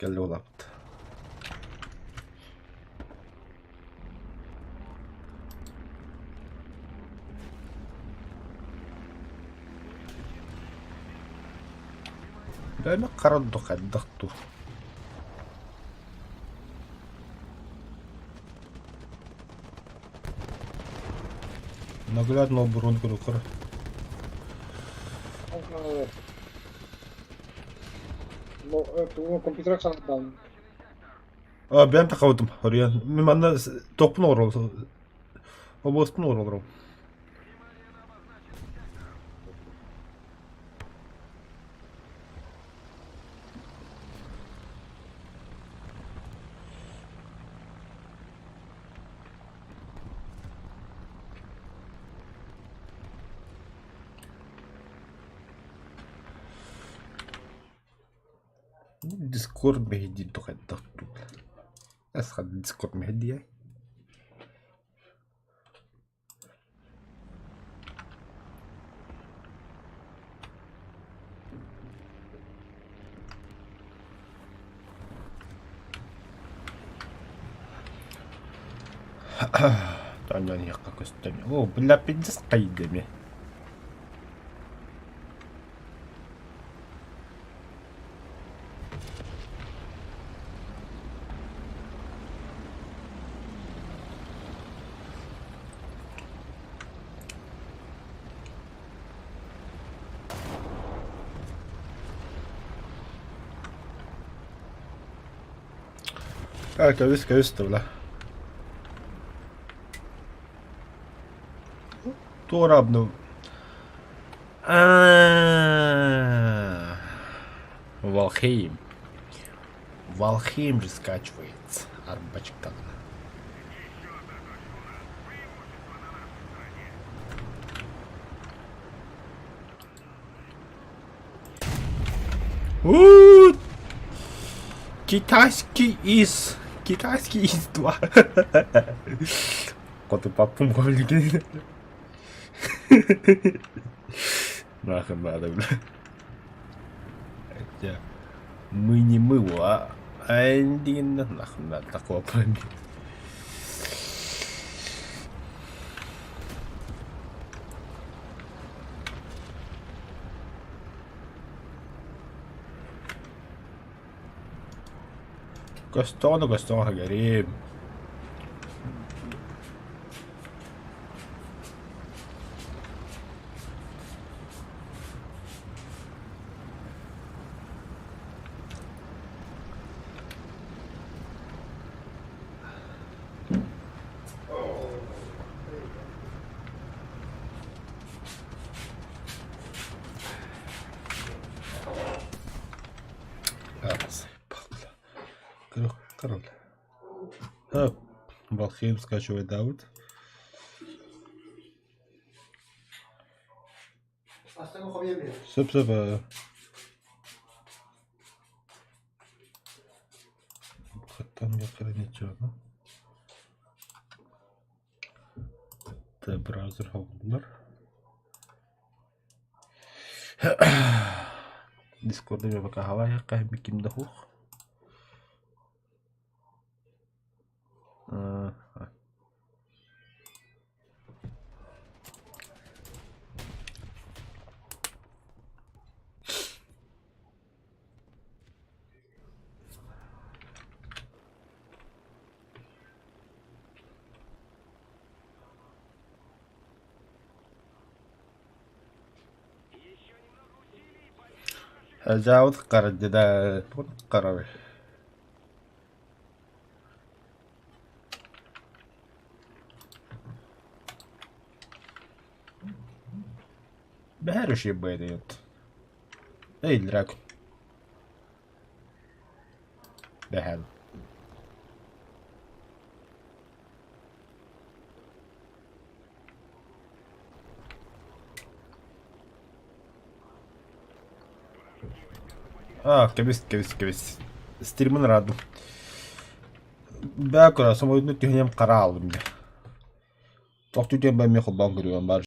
Geldi olaptı. Ben karanlık addaktı. Наглядно оборонку рукора. Bu kompüter sanattan. Ben takamadım oraya. Bana topun orası. O bospun oraları. ديسكورد مهدي الدخل الضغط. اسخد ديسكورد مهدي. Tanyan yakak üstüne. O bula pidis kaydı mı? Kävisikö ystävällä? Tuorabnu. Валхейм. Валхейм же скачивается. Арбачка. Китайский из. Китайский из 2. Коту папу говорили. Нахрен надо, бля. Хотя мы не мы, а один. Нахрен надо такого память. Гостон غريب. Король. Валхейм скачивает Давид. Сып-сып. Хаттан гакырыныча. Браузер алdılar. Discord'da bir baka havaya kahve kimde hoch. Тажауз гараад гараа. Бэхэр ши бэдэйт. Эй драк. Бэхэр. Кебис. Стримін радым. Бәкіра, самойдың өтігінем қара алдым. Тоқтүйден бәме құлбан көрген бар.